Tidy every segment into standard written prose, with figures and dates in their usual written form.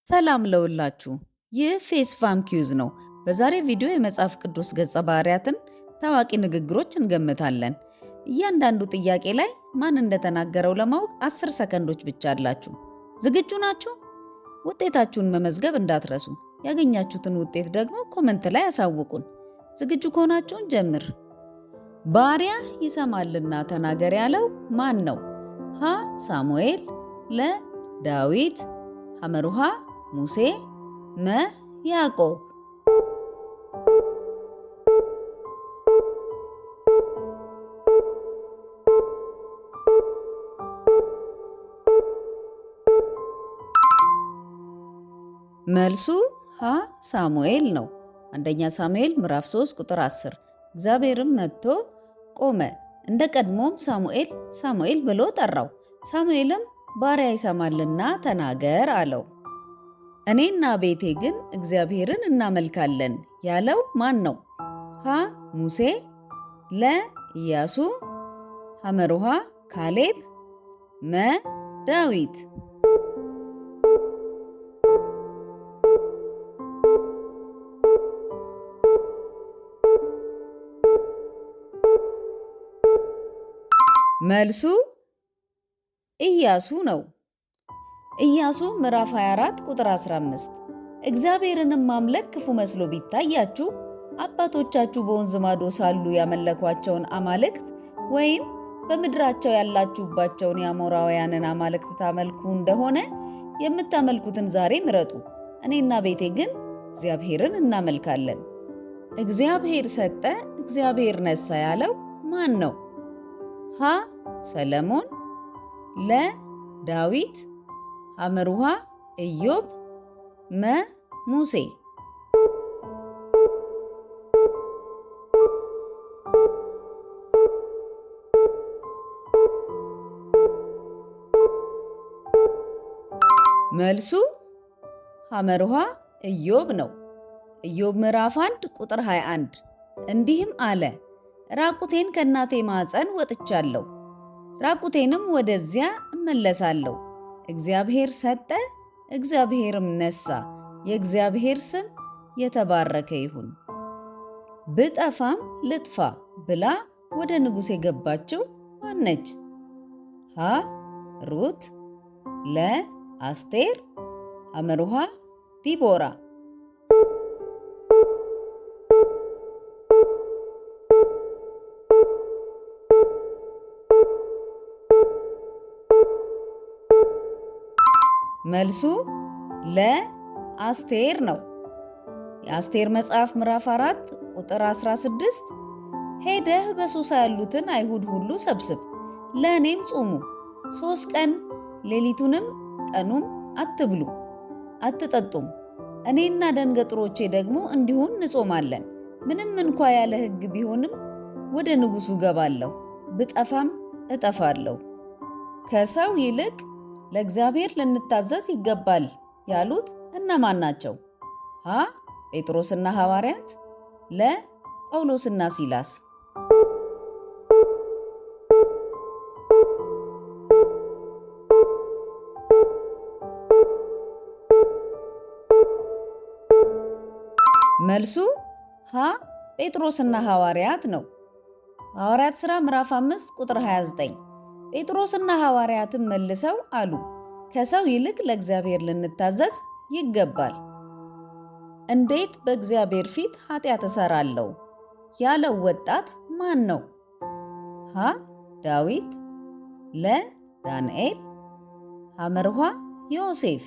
ሰላም ለውላችሁ። ይህ ፌስ ፋም ኪዩዝ ነው። በዛሬ ቪዲዮ የመጽሐፍ ቅዱስ ገጸ ባህሪያትን ታዋቂ ንግግሮች እንገምታለን። እያንዳንዱ ጥያቄ ላይ ማን እንደተናገረው ለማወቅ 10 ሰከንዶች ብቻ አላችሁ። ዝግጁ ናችሁ? ውጤታችሁን መመዝገብ እንዳትረሱ። ያገኛችሁትን ውጤት ደግሞ ኮመንት ላይ አሳውቁን። ዝግጁ ከሆናችሁ ጀምር። ባሪያ ይሰማልና ተናገር ያለው ማን ነው? ሀ ሳሙኤል፣ ለ ዳዊት፣ ሐመሩሃ ሙሴ፣ መ ያዕቆብ። መልሱ ሀ ሳሙኤል ነው። አንደኛ ሳሙኤል ምዕራፍ 3 ቁጥር 10። እግዚአብሔርም መጥቶ ቆመ፣ እንደ ቀድሞም ሳሙኤል ሳሙኤል ብሎ ጠራው። ሳሙኤልም ባሪያ ይሰማልና ተናገር አለው። እኔና ቤቴ ግን እግዚአብሔርን እናመልካለን ያለው ማን ነው? ሀ ሙሴ፣ ለ ኢያሱ፣ ሐመሩሃ ካሌብ፣ መ ዳዊት። መልሱ ኢያሱ ነው። ኢያሱ ምዕራፍ 24 ቁጥር 15። እግዚአብሔርንም ማምለክ ክፉ መስሎ ቢታያችሁ አባቶቻችሁ በወንዝ ማዶ ሳሉ ያመለኳቸውን አማልክት ወይም በምድራቸው ያላችሁባቸውን የአሞራውያንን አማልክት ታመልኩ እንደሆነ የምታመልኩትን ዛሬ ምረጡ። እኔና ቤቴ ግን እግዚአብሔርን እናመልካለን። እግዚአብሔር ሰጠ፣ እግዚአብሔር ነሳ ያለው ማን ነው? ሀ ሰለሞን፣ ለ ዳዊት፣ ሐመሩሃ ኢዮብ፣ መ ሙሴ። መልሱ ሐመሩሃ ኢዮብ ነው። ኢዮብ ምዕራፍ 1 ቁጥር 21 እንዲህም አለ፣ ራቁቴን ከእናቴ ማኅፀን ወጥቻለሁ፣ ራቁቴንም ወደዚያ እመለሳለሁ። እግዚአብሔር ሰጠ፣ እግዚአብሔርም ነሳ፣ የእግዚአብሔር ስም የተባረከ ይሁን። ብጠፋም ልጥፋ ብላ ወደ ንጉሥ የገባችው ማነች? ሀ ሩት፣ ለ አስቴር፣ ሐመሩሃ ዲቦራ። መልሱ ለአስቴር ነው። የአስቴር መጽሐፍ ምዕራፍ 4 ቁጥር 16 ሄደህ በሱሳ ያሉትን አይሁድ ሁሉ ሰብስብ፣ ለእኔም ጹሙ፣ 3 ቀን ሌሊቱንም ቀኑም አትብሉ አትጠጡም፣ እኔና ደንገጥሮቼ ደግሞ እንዲሁ እንጾማለን። ምንም እንኳ ያለ ሕግ ቢሆንም ወደ ንጉሡ ገባለሁ፣ ብጠፋም እጠፋለሁ። ከሰው ይልቅ ለእግዚአብሔር ልንታዘዝ ይገባል ያሉት እነማን ናቸው? ሀ ጴጥሮስና ሐዋርያት፣ ለ ጳውሎስና ሲላስ። መልሱ ሀ ጴጥሮስና ሐዋርያት ነው። ሐዋርያት ሥራ ምዕራፍ 5 ቁጥር 29 ጴጥሮስና ሐዋርያትም መልሰው አሉ፣ ከሰው ይልቅ ለእግዚአብሔር ልንታዘዝ ይገባል። እንዴት በእግዚአብሔር ፊት ኃጢአት እሰራለሁ ያለው ወጣት ማን ነው? ሀ ዳዊት፣ ለ ዳንኤል፣ ሐመሩሃ ዮሴፍ።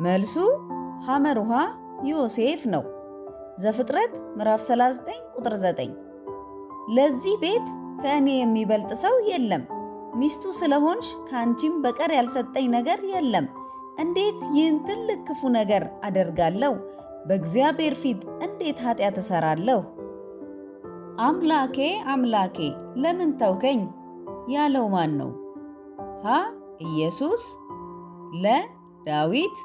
መልሱ ሐመሩሃ ዮሴፍ ነው። ዘፍጥረት ምዕራፍ 39 ቁጥር 9 ለዚህ ቤት ከእኔ የሚበልጥ ሰው የለም፣ ሚስቱ ስለሆንሽ ከአንቺም በቀር ያልሰጠኝ ነገር የለም። እንዴት ይህን ትልቅ ክፉ ነገር አደርጋለሁ? በእግዚአብሔር ፊት እንዴት ኃጢአት እሰራለሁ? አምላኬ አምላኬ ለምን ተውከኝ ያለው ማን ነው? ሀ ኢየሱስ፣ ለ ዳዊት፣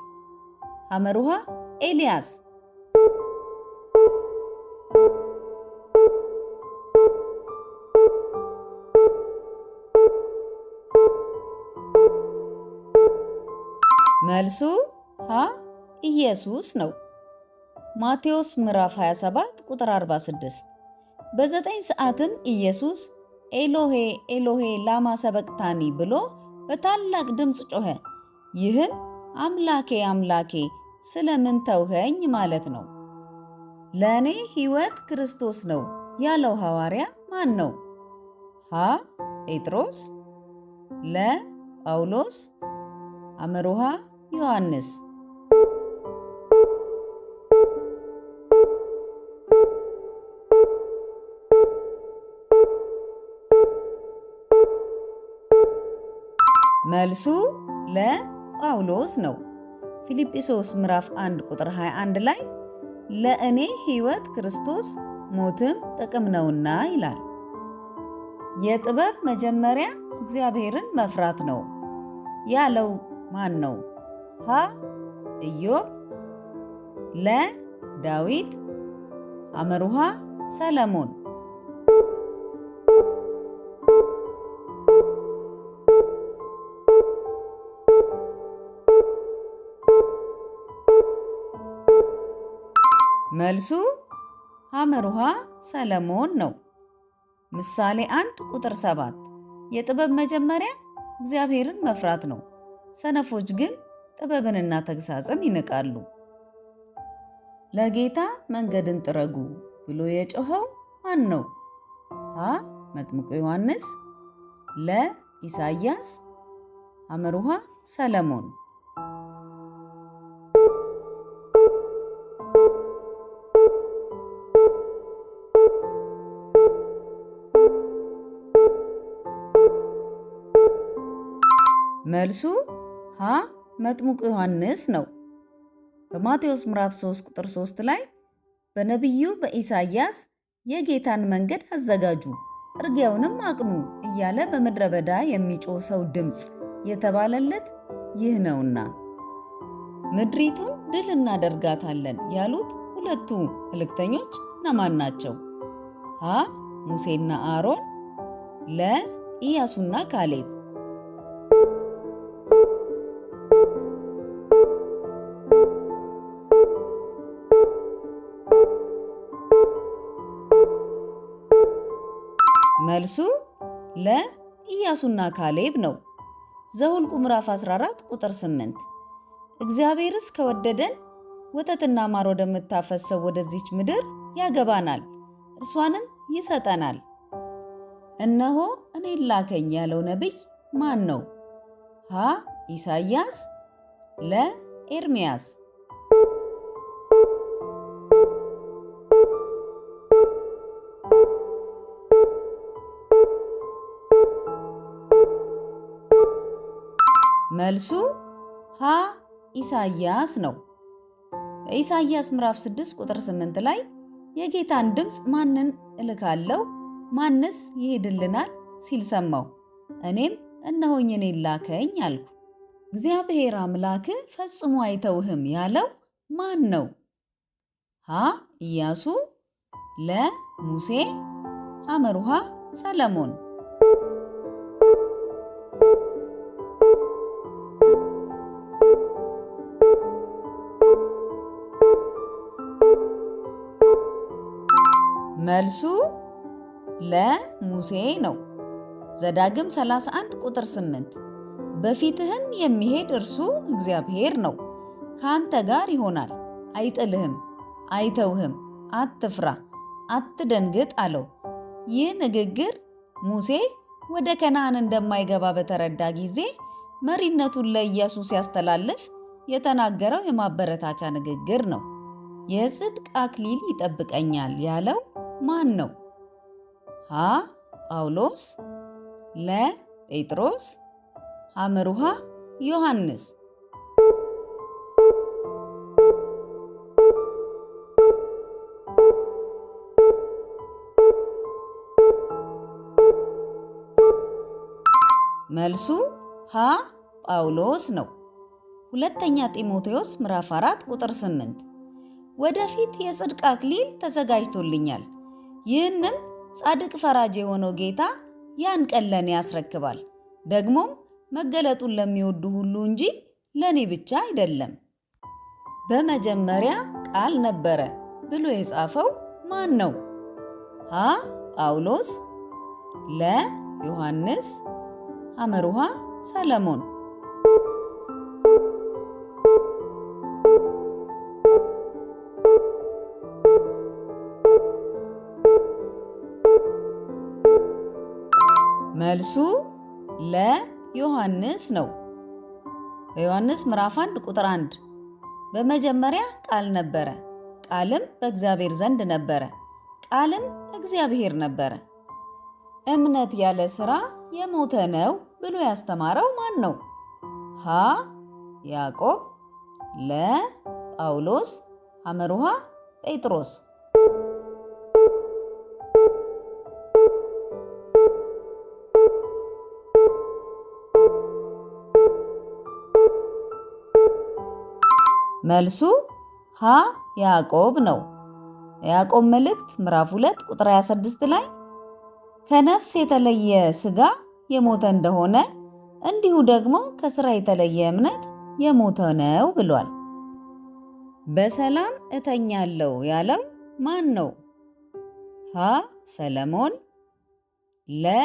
ሐመሩሃ ኤልያስ። መልሱ ሀ ኢየሱስ ነው። ማቴዎስ ምዕራፍ 27 ቁጥር 46 በ9 ሰዓትም ኢየሱስ ኤሎሄ ኤሎሄ ላማ ሰበቅታኒ ብሎ በታላቅ ድምፅ ጮኸ። ይህም አምላኬ አምላኬ ስለምን ተውኸኝ ማለት ነው። ለእኔ ሕይወት ክርስቶስ ነው ያለው ሐዋርያ ማን ነው? ሀ ጴጥሮስ፣ ለ ጳውሎስ፣ አመሩሃ ዮሐንስ። መልሱ ለጳውሎስ ነው። ፊልጵስዩስ ምዕራፍ 1 ቁጥር 21 ላይ ለእኔ ሕይወት ክርስቶስ ሞትም ጥቅም ነውና ይላል። የጥበብ መጀመሪያ እግዚአብሔርን መፍራት ነው ያለው ማን ነው? ሀ ኢዮብ፣ ለ ዳዊት፣ አመሩሃ ሰለሞን። መልሱ ሐመሩሃ ሰለሞን ነው። ምሳሌ 1 ቁጥር 7 የጥበብ መጀመሪያ እግዚአብሔርን መፍራት ነው፣ ሰነፎች ግን ጥበብንና ተግሳጽን ይንቃሉ። ለጌታ መንገድን ጥረጉ ብሎ የጮኸው ማን ነው? ሀ መጥምቁ ዮሐንስ፣ ለ ኢሳይያስ፣ ሐመሩሃ ሰለሞን። መልሱ ሀ መጥምቁ ዮሐንስ ነው። በማቴዎስ ምዕራፍ 3 ቁጥር 3 ላይ በነቢዩ በኢሳይያስ የጌታን መንገድ አዘጋጁ ጥርጊያውንም አቅኑ እያለ በምድረ በዳ የሚጮህ ሰው ድምፅ የተባለለት ይህ ነውና። ምድሪቱን ድል እናደርጋታለን ያሉት ሁለቱ መልእክተኞች እነማን ናቸው? ሀ ሙሴና አሮን፣ ለ ኢያሱና ካሌብ። መልሱ ለኢያሱና ካሌብ ነው። ዘኍልቍ ምዕራፍ 14 ቁጥር 8 እግዚአብሔርስ ከወደደን ወተትና ማር ወደምታፈሰው ወደዚች ምድር ያገባናል፣ እርሷንም ይሰጠናል። እነሆ እኔን ላከኝ ያለው ነቢይ ማን ነው? ሀ ኢሳይያስ፣ ለ ኤርምያስ። መልሱ ሀ ኢሳይያስ ነው። በኢሳይያስ ምዕራፍ 6 ቁጥር 8 ላይ የጌታን ድምፅ ማንን እልካለሁ ማንስ ይሄድልናል ሲል ሰማሁ፣ እኔም እነሆኝ እኔን ላከኝ አልኩ። እግዚአብሔር አምላክ ፈጽሞ አይተውህም ያለው ማን ነው? ሀ ኢያሱ፣ ለ ሙሴ፣ ሐመሩሃ ሰለሞን። መልሱ ለሙሴ ነው። ዘዳግም 31 ቁጥር 8 በፊትህም የሚሄድ እርሱ እግዚአብሔር ነው፣ ከአንተ ጋር ይሆናል፣ አይጥልህም፣ አይተውህም፣ አትፍራ፣ አትደንግጥ አለው። ይህ ንግግር ሙሴ ወደ ከነዓን እንደማይገባ በተረዳ ጊዜ መሪነቱን ለኢያሱ ሲያስተላልፍ የተናገረው የማበረታቻ ንግግር ነው። የጽድቅ አክሊል ይጠብቀኛል ያለው ማን ነው? ሀ ጳውሎስ፣ ለ ጴጥሮስ፣ ሐመሩሃ ዮሐንስ። መልሱ ሀ ጳውሎስ ነው። ሁለተኛ ጢሞቴዎስ ምዕራፍ 4 ቁጥር 8 ወደፊት የጽድቅ አክሊል ተዘጋጅቶልኛል፣ ይህንም ጻድቅ ፈራጅ የሆነው ጌታ ያን ቀን ለኔ ያስረክባል፣ ደግሞም መገለጡን ለሚወዱ ሁሉ እንጂ ለእኔ ብቻ አይደለም። በመጀመሪያ ቃል ነበረ ብሎ የጻፈው ማን ነው? ሀ ጳውሎስ፣ ለ ዮሐንስ፣ ሐመሩሃ ሰለሞን። መልሱ ለዮሐንስ ነው። በዮሐንስ ምዕራፍ 1 ቁጥር 1 በመጀመሪያ ቃል ነበረ፣ ቃልም በእግዚአብሔር ዘንድ ነበረ፣ ቃልም እግዚአብሔር ነበረ። እምነት ያለ ሥራ የሞተ ነው ብሎ ያስተማረው ማን ነው? ሀ ያዕቆብ፣ ለ ጳውሎስ፣ ሐመሩሃ ጴጥሮስ። መልሱ ሀ ያዕቆብ ነው። የያዕቆብ መልእክት ምዕራፍ 2 ቁጥር 26 ላይ ከነፍስ የተለየ ሥጋ የሞተ እንደሆነ እንዲሁ ደግሞ ከሥራ የተለየ እምነት የሞተ ነው ብሏል። በሰላም እተኛለሁ ያለው ማን ነው? ሀ ሰለሞን፣ ለ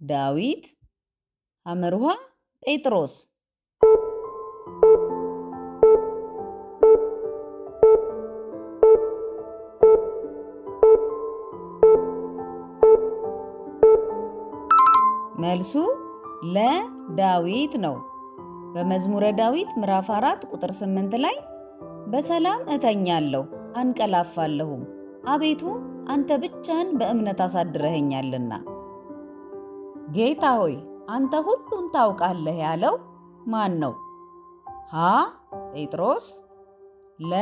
ዳዊት፣ ሐመሩሃ ጴጥሮስ። መልሱ ለዳዊት ነው። በመዝሙረ ዳዊት ምዕራፍ 4 ቁጥር 8 ላይ በሰላም እተኛለሁ አንቀላፋለሁም፣ አቤቱ አንተ ብቻህን በእምነት አሳድረኸኛልና። ጌታ ሆይ አንተ ሁሉን ታውቃለህ ያለው ማን ነው? ሀ ጴጥሮስ፣ ለ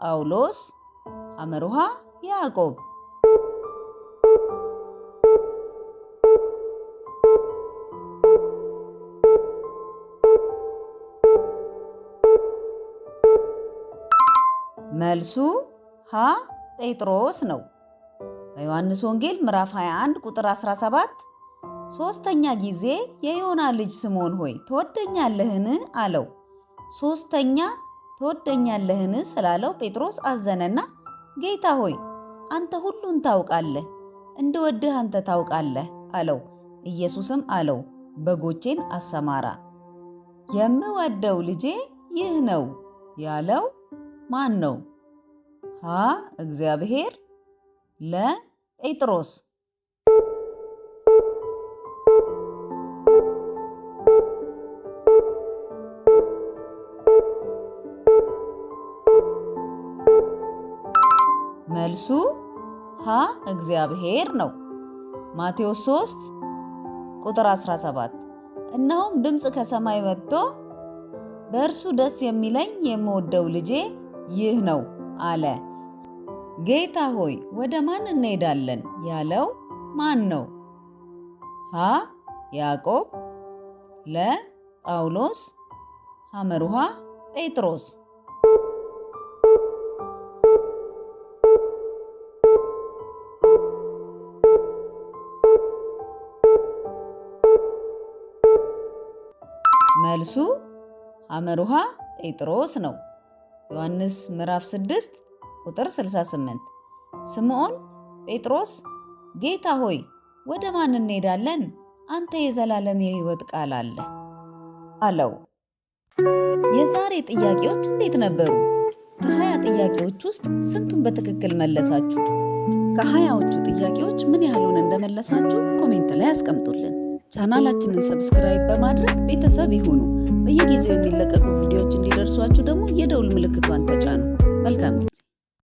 ጳውሎስ፣ ሐመሩሃ ያዕቆብ። መልሱ ሀ ጴጥሮስ ነው። በዮሐንስ ወንጌል ምዕራፍ 21 ቁጥር 17 ሦስተኛ ጊዜ የዮና ልጅ ስምዖን ሆይ ትወደኛለህን አለው። ሦስተኛ ትወደኛለህን ስላለው ጴጥሮስ አዘነና ጌታ ሆይ አንተ ሁሉን ታውቃለህ፣ እንድወድህ አንተ ታውቃለህ አለው። ኢየሱስም አለው በጎቼን አሰማራ። የምወደው ልጄ ይህ ነው ያለው ማን ነው? ሀ እግዚአብሔር፣ ለ ጴጥሮስ። መልሱ ሀ እግዚአብሔር ነው። ማቴዎስ 3 ቁጥር 17 እነሆም ድምፅ ከሰማይ መጥቶ በእርሱ ደስ የሚለኝ የምወደው ልጄ ይህ ነው አለ። ጌታ ሆይ ወደ ማን እንሄዳለን ያለው ማን ነው? ሀ ያዕቆብ፣ ለ ጳውሎስ፣ ሐመሩሃ ጴጥሮስ። መልሱ ሐመሩሃ ጴጥሮስ ነው። ዮሐንስ ምዕራፍ 6 ቁጥር 68 ስምዖን ጴጥሮስ ጌታ ሆይ ወደ ማን እንሄዳለን? አንተ የዘላለም የሕይወት ቃል አለ አለው። የዛሬ ጥያቄዎች እንዴት ነበሩ? ከ20 ጥያቄዎች ውስጥ ስንቱን በትክክል መለሳችሁ? ከ20ዎቹ ጥያቄዎች ምን ያህሉን እንደመለሳችሁ ኮሜንት ላይ አስቀምጡልን። ቻናላችንን ሰብስክራይብ በማድረግ ቤተሰብ ይሁኑ። በየጊዜው የሚለቀቁ ቪዲዮዎች እንዲደርሷችሁ ደግሞ የደውል ምልክቷን ተጫኑ። መልካም ጊዜ